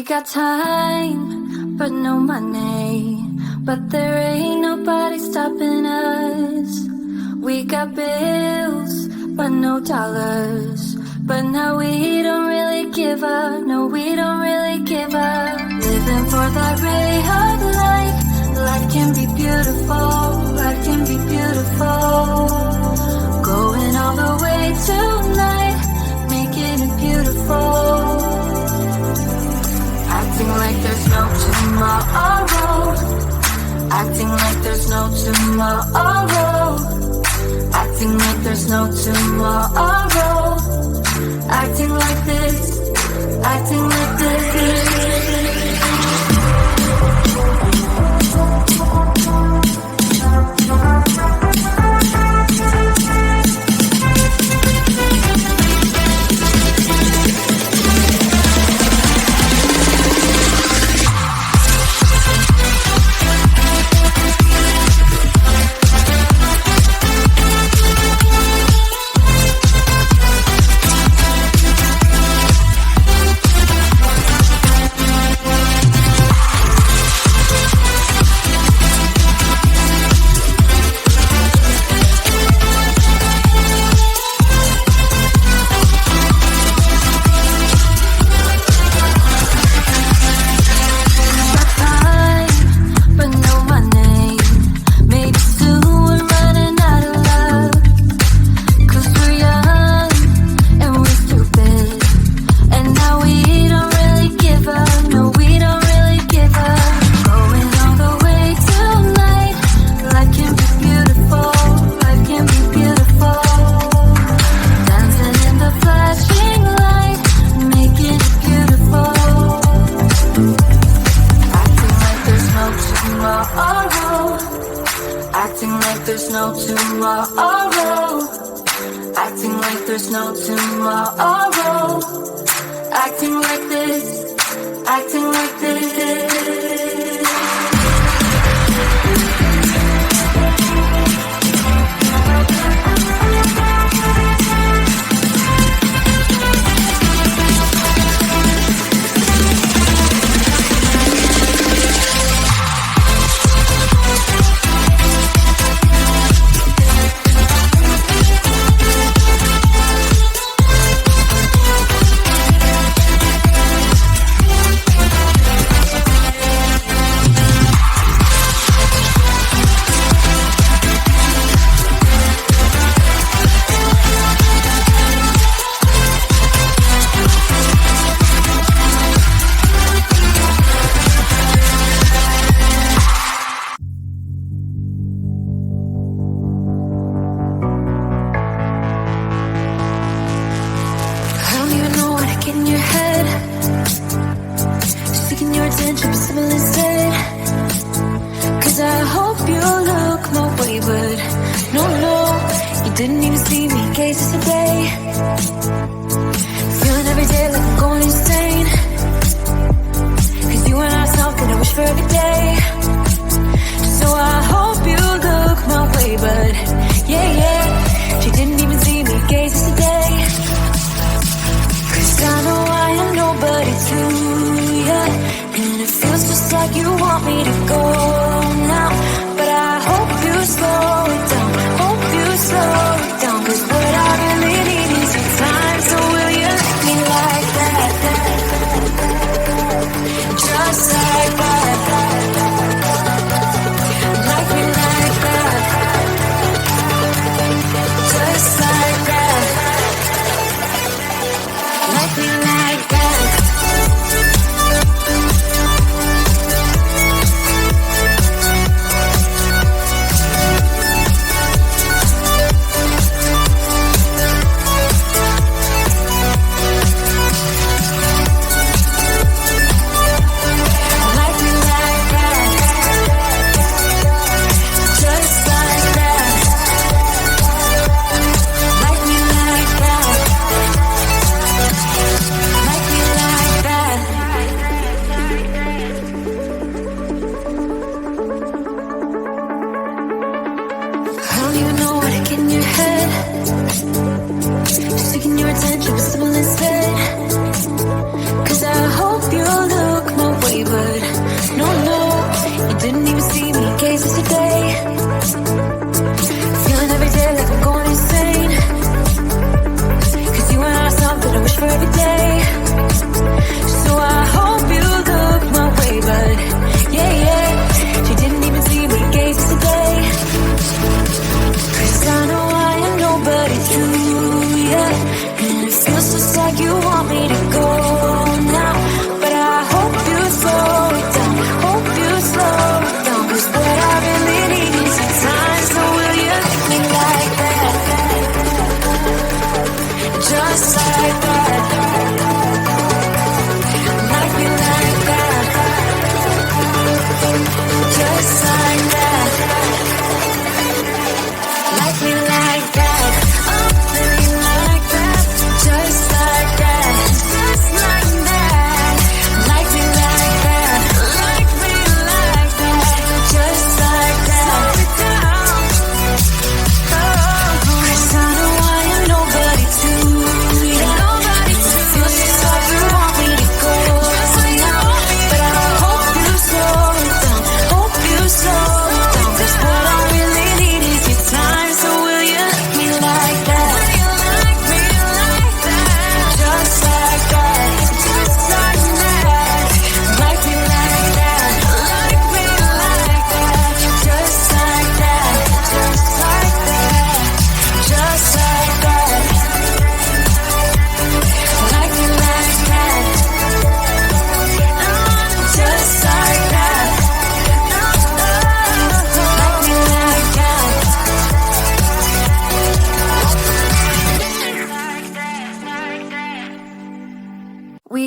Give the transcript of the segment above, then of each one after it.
got time, but no money. But there ain't nobody stopping us. We got bills, but no dollars. But now we don't really give up. No, we don't really give up. Living for that ray of light. Life can be beautiful. Life can be beautiful. Going all the way tonight, making it beautiful. Acting like there's no tomorrow. Acting like there's no tomorrow. Acting like there's no tomorrow. Acting like this. Acting like this. Just like that.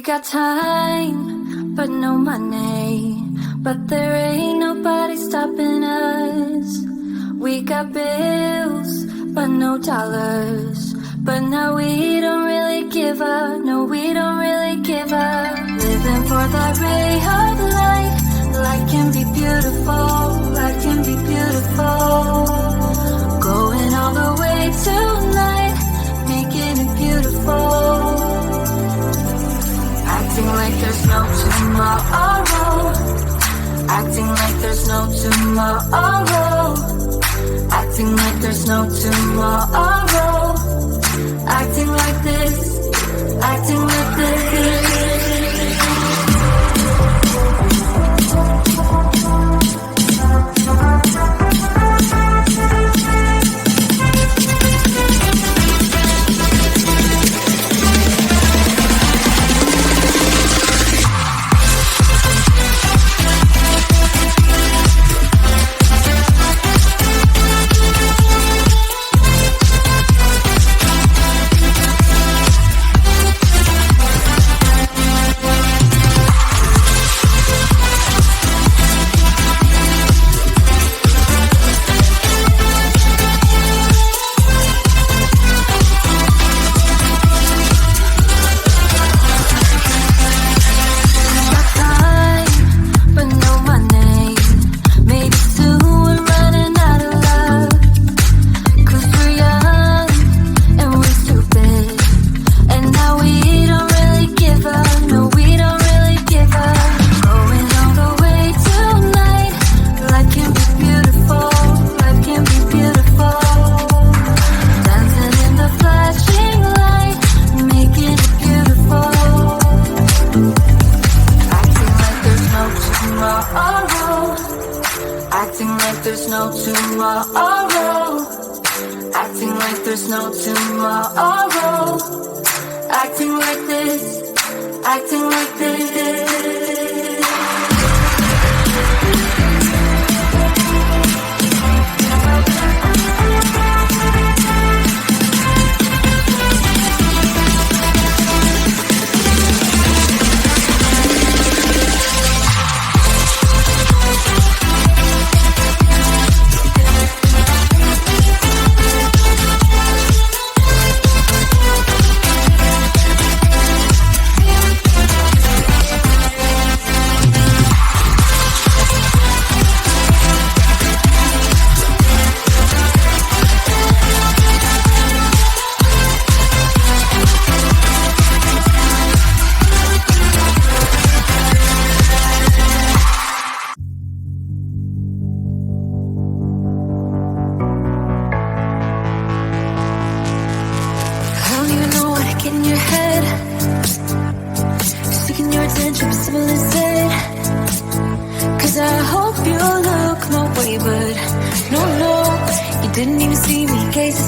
got time, but no money. But there ain't nobody stopping us. We got bills, but no dollars. But now we don't really give up. No, we don't really give up. Living for that ray of light. Life can be beautiful. Life can be beautiful. Going all the way tonight, making it beautiful. Acting like there's no tomorrow. Acting like there's no tomorrow. Acting like there's no tomorrow. Acting like this. Acting like this. Didn't even see me, gaze